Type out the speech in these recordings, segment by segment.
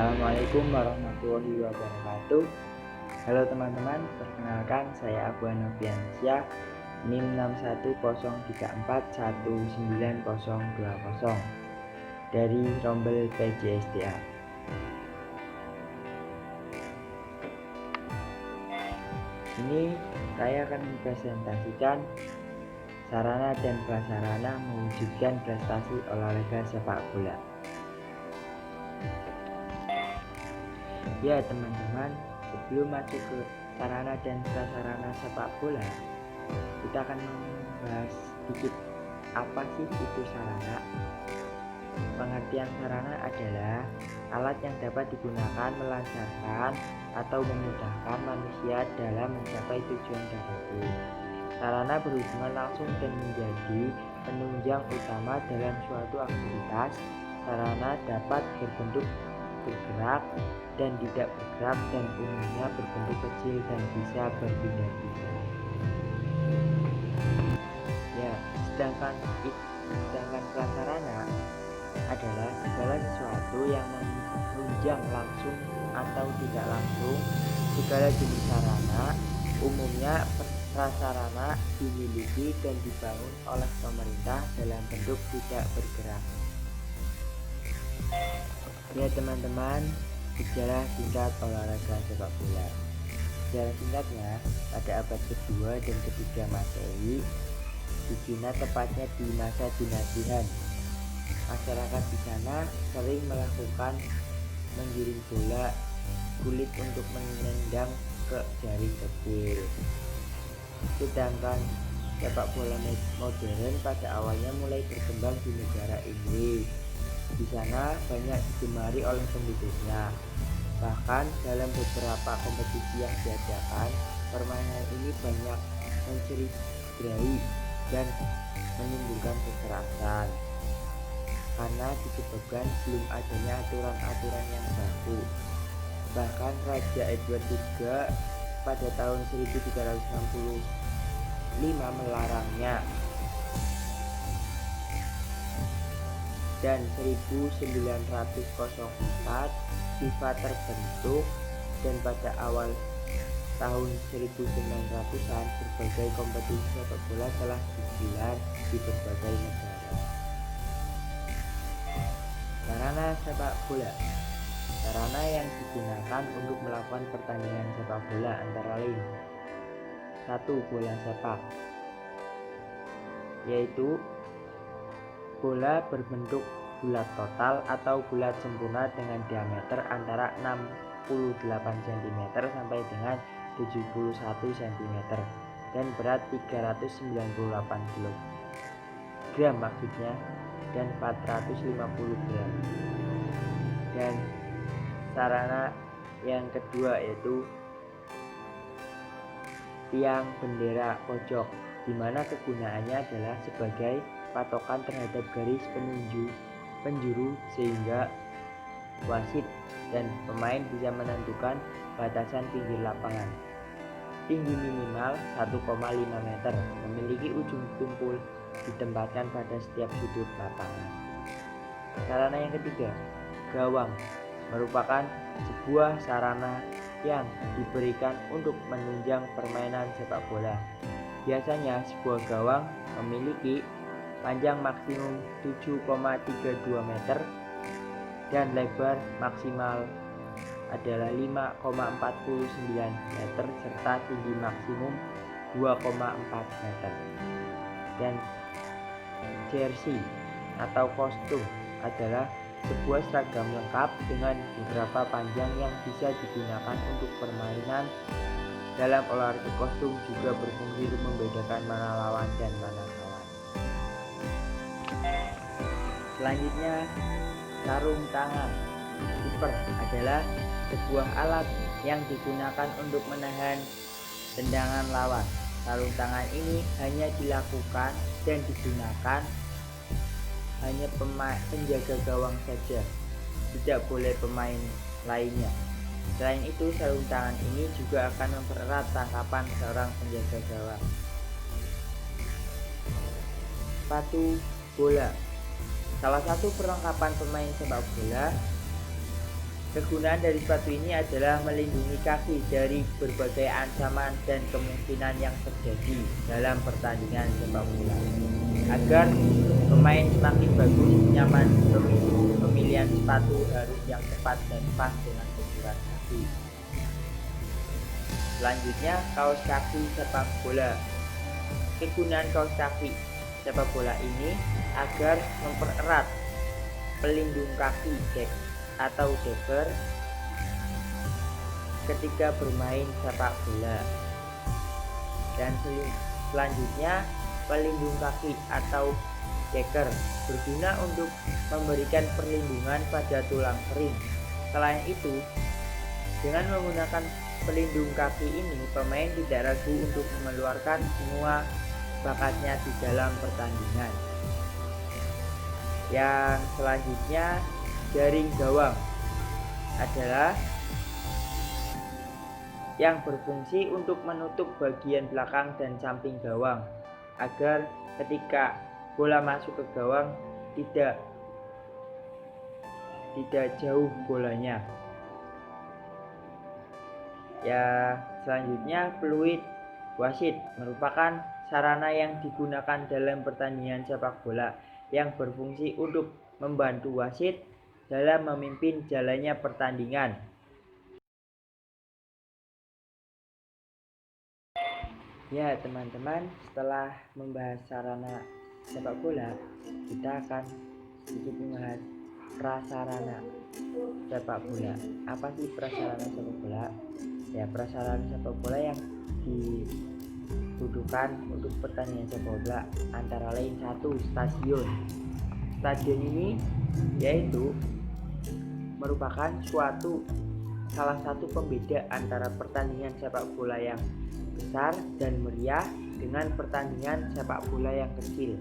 Assalamualaikum warahmatullahi wabarakatuh. Halo teman-teman, perkenalkan saya Abu Noviansyah, NIM 6103419020 dari Rombel PJSDA. Ini saya akan mempresentasikan sarana dan prasarana mewujudkan prestasi olahraga sepak bola. Ya teman-teman, sebelum masuk ke sarana dan prasarana sepak bola, kita akan membahas sedikit apa sih itu sarana. Pengertian sarana adalah alat yang dapat digunakan melancarkan atau memudahkan manusia dalam mencapai tujuan tertentu. Sarana berhubungan langsung dan menjadi penunjang utama dalam suatu aktivitas. Sarana dapat berbentuk bergerak dan tidak bergerak dan umumnya berbentuk kecil dan bisa berpindah-pindah. Ya, sedangkan prasarana adalah segala sesuatu yang menunjang langsung atau tidak langsung segala jenis sarana. Umumnya prasarana dimiliki dan dibangun oleh pemerintah dalam bentuk tidak bergerak. Ya teman-teman, sejarah singkat olahraga sepak bola. Sejarah singkatnya, pada abad kedua dan ketiga Masehi di Cina, tepatnya di masa dinasti Han, masyarakat di sana sering melakukan menggiring bola kulit untuk menendang ke jaring kecil. Sedangkan sepak bola modern pada awalnya mulai berkembang di negara Inggris. Di sana banyak digemari oleh penduduknya. Bahkan dalam beberapa kompetisi yang diadakan, permainan ini banyak mencederai dan menimbulkan kekerasan karena disebabkan belum adanya aturan-aturan yang baku. Bahkan Raja Edward III pada tahun 1365 melarangnya, dan 1904 FIFA terbentuk, dan pada awal tahun 1900-an berbagai kompetisi sepak bola telah digelar di berbagai negara. Sarana sepak bola. Sarana yang digunakan untuk melakukan pertandingan sepak bola antara lain: 1. Bola sepak, yaitu bola berbentuk bulat total atau bulat sempurna dengan diameter antara 68 cm sampai dengan 71 cm dan berat 398 kg maksudnya, dan 450 gram. Dan sarana yang kedua yaitu tiang bendera pojok, di mana kegunaannya adalah sebagai patokan terhadap garis penjuru sehingga wasit dan pemain bisa menentukan batasan pinggir lapangan. Tinggi minimal 1,5 meter, memiliki ujung tumpul ditempatkan pada setiap sudut lapangan. Sarana yang ketiga, gawang, merupakan sebuah sarana yang diberikan untuk menunjang permainan sepak bola. Biasanya sebuah gawang memiliki panjang maksimum 7,32 meter dan lebar maksimal adalah 5,49 meter serta tinggi maksimum 2,4 meter. Dan jersey atau kostum adalah sebuah seragam lengkap dengan beberapa panjang yang bisa digunakan untuk permainan. Dalam olahraga, kostum juga berfungsi untuk membedakan mana lawan dan mana kawan. Selanjutnya, sarung tangan. Kiper adalah sebuah alat yang digunakan untuk menahan tendangan lawan. Sarung tangan ini hanya dilakukan dan digunakan hanya penjaga gawang saja, tidak boleh pemain lainnya. Selain itu, sarung tangan ini juga akan mempererat tangkapan seorang penjaga gawang. Sepatu bola. Salah satu perlengkapan pemain sepak bola Kegunaan dari sepatu ini adalah melindungi kaki dari berbagai ancaman dan kemungkinan yang terjadi dalam pertandingan sepak bola. Agar pemain semakin bagus, nyaman, pemilihan sepatu harus yang tepat dan pas dengan ukuran kaki. Selanjutnya, kaos kaki sepak bola. Kegunaan kaos kaki sepak bola ini agar mempererat pelindung kaki atau deker ketika bermain sepak bola. Dan selanjutnya, pelindung kaki atau deker berguna untuk memberikan perlindungan pada tulang kering. Selain itu, dengan menggunakan pelindung kaki ini, pemain tidak ragu untuk mengeluarkan semua bakatnya di dalam pertandingan. Yang selanjutnya, jaring gawang adalah yang berfungsi untuk menutup bagian belakang dan samping gawang agar ketika bola masuk ke gawang tidak jauh bolanya. Ya, selanjutnya peluit wasit merupakan sarana yang digunakan dalam pertandingan sepak bola yang berfungsi untuk membantu wasit dalam memimpin jalannya pertandingan. Ya teman-teman, setelah membahas sarana sepak bola, kita akan sedikit membahas prasarana sepak bola. Apa sih prasarana sepak bola? Ya, prasarana sepak bola yang dibutuhkan untuk pertandingan sepak bola antara lain satu, stadion. Stadion ini yaitu merupakan salah satu pembeda antara pertandingan sepak bola yang besar dan meriah dengan pertandingan sepak bola yang kecil.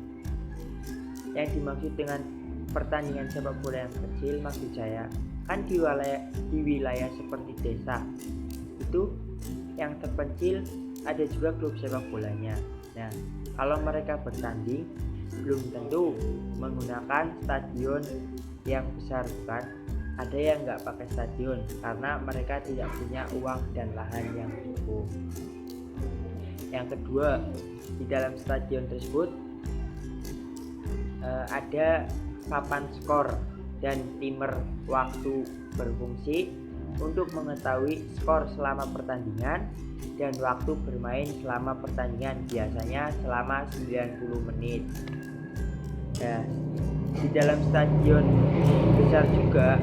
Yang dimaksud dengan pertandingan sepak bola yang kecil, maksud saya kan di wilayah seperti desa itu yang terpencil ada juga klub sepak bolanya. Nah, kalau mereka bertanding belum tentu menggunakan stadion yang besar, bukan? Ada yang nggak pakai stadion karena mereka tidak punya uang dan lahan yang cukup. Yang kedua, di dalam stadion tersebut ada papan skor dan timer waktu berfungsi untuk mengetahui skor selama pertandingan dan waktu bermain selama pertandingan, biasanya selama 90 menit. Nah, di dalam stadion besar juga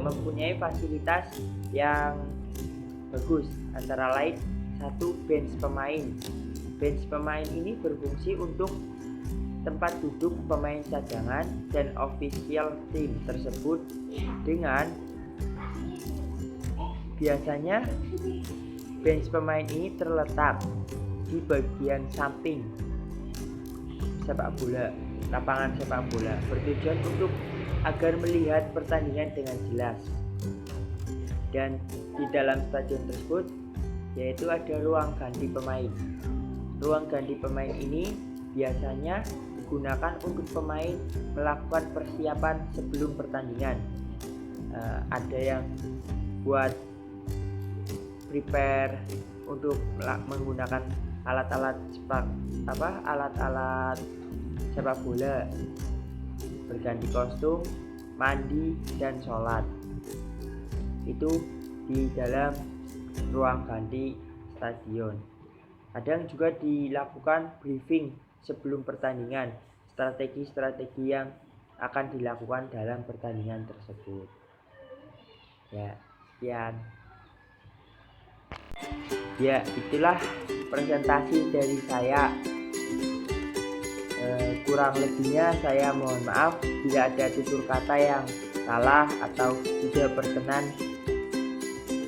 mempunyai fasilitas yang bagus, antara lain satu, bench pemain. Bench pemain ini berfungsi untuk tempat duduk pemain cadangan dan official tim tersebut, dengan biasanya bench pemain ini terletak di bagian samping sepak bola, lapangan sepak bola, bertujuan untuk agar melihat pertandingan dengan jelas. Dan di dalam stadion tersebut yaitu ada ruang ganti pemain. Ruang ganti pemain ini biasanya digunakan untuk pemain melakukan persiapan sebelum pertandingan. Ada yang buat prepare untuk menggunakan alat-alat sepak bola, berganti kostum, mandi, dan sholat. Itu di dalam ruang ganti stadion. Kadang juga dilakukan briefing sebelum pertandingan, strategi-strategi yang akan dilakukan dalam pertandingan tersebut. Ya, sekian. Ya, itulah presentasi dari saya. Kurang lebihnya saya mohon maaf bila ada tutur kata yang salah atau tidak berkenan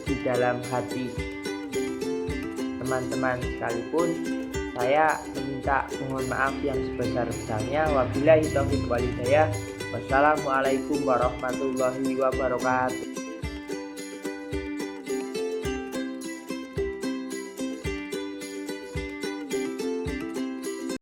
di dalam hati teman-teman sekalipun. Saya meminta mohon maaf yang sebesar-besarnya. Wabillahi taufiq wal hidayah. Wassalamualaikum warahmatullahi wabarakatuh.